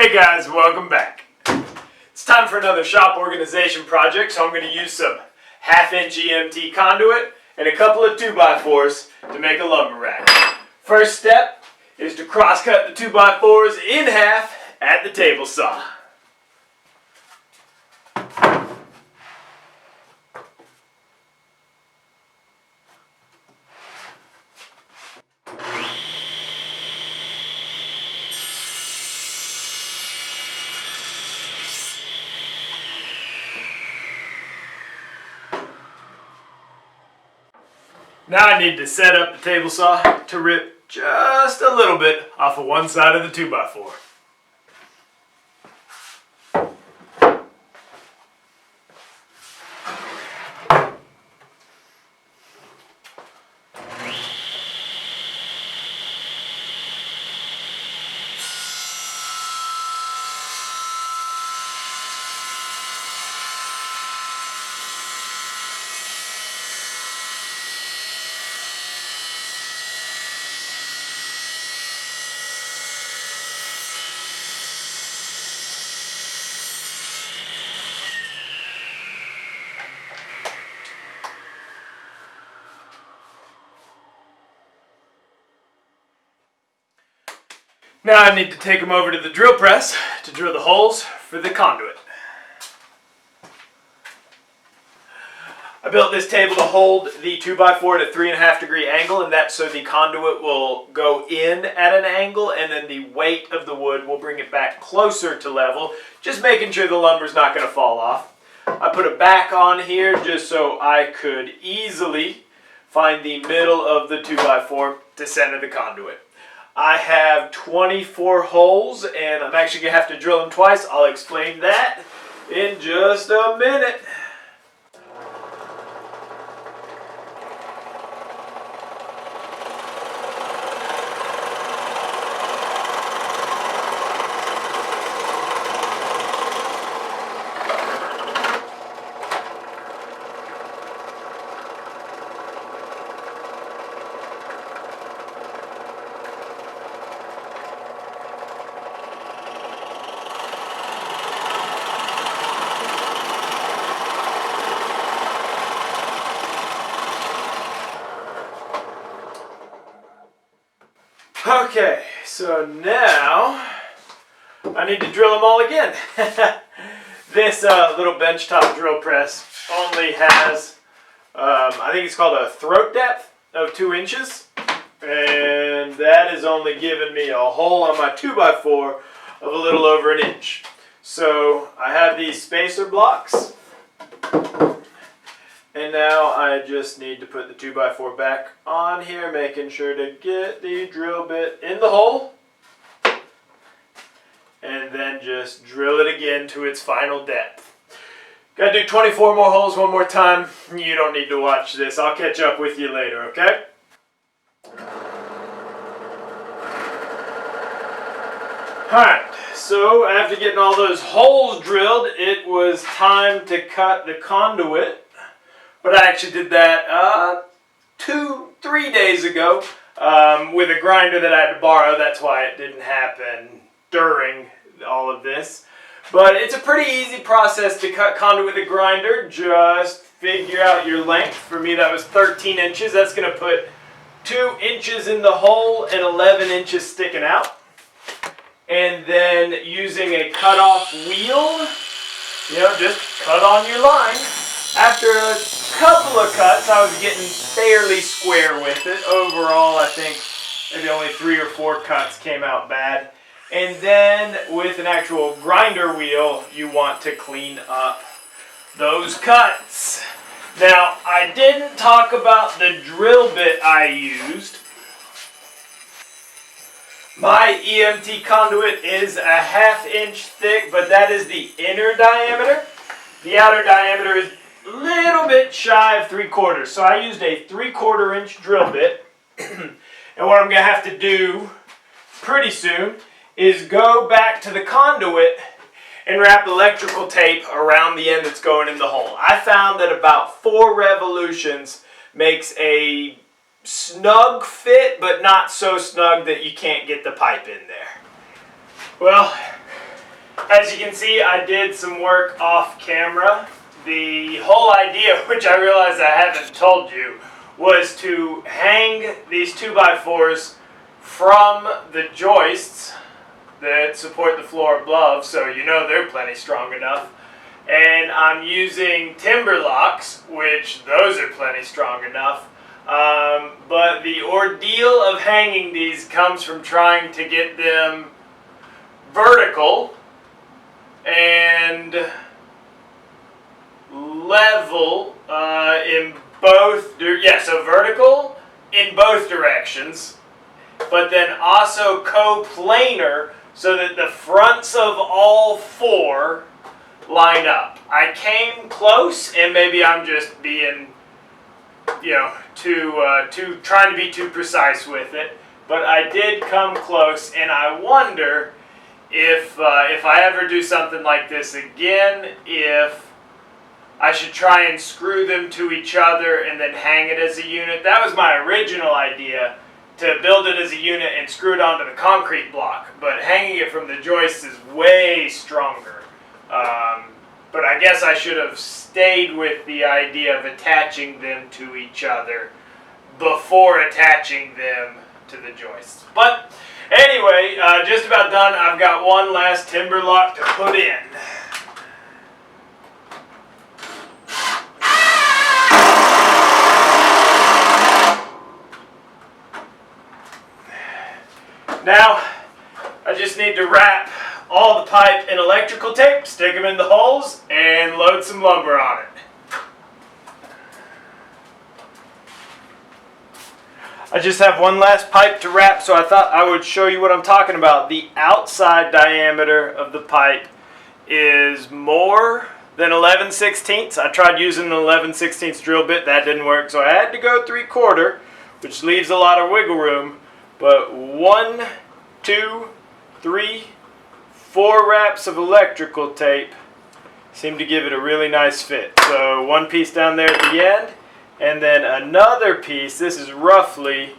Hey guys, welcome back. It's time for another shop organization project, so I'm going to use some 1/2-inch EMT conduit and a couple of 2x4s to make a lumber rack. First step is to cross cut the 2x4s in half at the table saw. Now I need to set up the table saw to rip just a little bit off of one side of the 2x4. Now I need to take them over to the drill press to drill the holes for the conduit. I built this table to hold the 2x4 at a 3.5-degree angle, and that's so the conduit will go in at an angle and then the weight of the wood will bring it back closer to level, just making sure the lumber's not going to fall off. I put a back on here just so I could easily find the middle of the 2x4 to center the conduit. I have 24 holes, and I'm actually going to have to drill them twice. I'll explain that in just a minute. Okay, so now I need to drill them all again. This little benchtop drill press only has, I think it's called a throat depth of 2 inches. And that is only giving me a hole on my 2x4 of a little over 1 inch. So I have these spacer blocks. And now I just need to put the 2x4 back on here, making sure to get the drill bit in the hole. And then just drill it again to its final depth. Gotta do 24 more holes one more time. You don't need to watch this. I'll catch up with you later, okay? Alright, so after getting all those holes drilled, it was time to cut the conduit. But I actually did that 3 days ago with a grinder that I had to borrow. That's why it didn't happen during all of this. But it's a pretty easy process to cut conduit with a grinder. Just figure out your length. For me, that was 13 inches. That's going to put 2 inches in the hole and 11 inches sticking out. And then using a cut-off wheel, just cut on your line. After a couple of cuts, I was getting fairly square with it. Overall, I think maybe only 3 or 4 cuts came out bad. And then with an actual grinder wheel, you want to clean up those cuts. Now, I didn't talk about the drill bit I used. My EMT conduit is a 1/2 inch thick, but that is the inner diameter. The outer diameter is a little bit shy of 3/4. So I used a 3/4 inch drill bit. And what I'm going to have to do pretty soon is go back to the conduit and wrap electrical tape around the end that's going in the hole. I found that about 4 revolutions makes a snug fit, but not so snug that you can't get the pipe in there. Well, As you can see, I did some work off camera. The whole idea, which I realize I haven't told you, was to hang these 2x4s from the joists that support the floor above, so you know they're plenty strong enough. And I'm using timber locks, which those are plenty strong enough. But the ordeal of hanging these comes from trying to get them vertical and level in both, so vertical in both directions, but then also coplanar so that the fronts of all four line up. I came close, and maybe I'm just being, too trying to be too precise with it, but I did come close, and I wonder if I ever do something like this again, if I should try and screw them to each other and then hang it as a unit. That was my original idea, to build it as a unit and screw it onto the concrete block, but hanging it from the joists is way stronger. But I guess I should have stayed with the idea of attaching them to each other before attaching them to the joists. But anyway, just about done. I've got one last timber lock to put in. Now, I just need to wrap all the pipe in electrical tape, stick them in the holes, and load some lumber on it. I just have one last pipe to wrap, so I thought I would show you what I'm talking about. The outside diameter of the pipe is more than 11/16. I tried using an 11/16 drill bit, that didn't work, so I had to go 3/4, which leaves a lot of wiggle room. But 1, 2, 3, 4 wraps of electrical tape seem to give it a really nice fit. So one piece down there at the end, and then another piece. This is roughly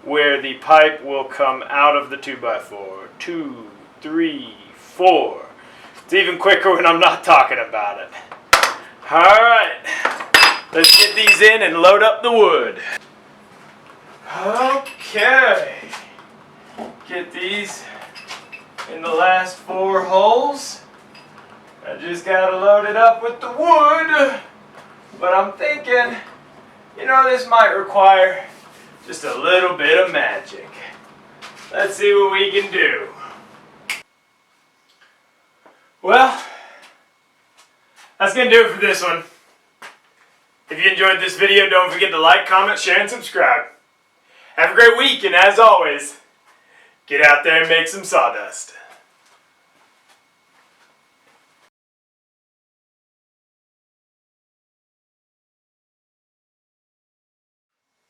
where the pipe will come out of the 2x4. 2, 3, 4. It's even quicker when I'm not talking about it. Alright, let's get these in and load up the wood. Okay, get these in the last 4 holes. I just gotta load it up with the wood, but I'm thinking, this might require just a little bit of magic. Let's see what we can do. Well, that's gonna do it for this one. If you enjoyed this video, don't forget to like, comment, share, and subscribe. Have a great week, and as always, get out there and make some sawdust.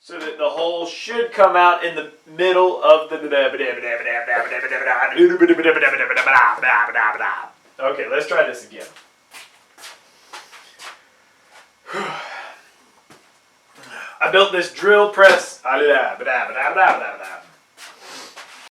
So that the hole should come out in the middle of the... Okay, let's try this again. I built this drill press.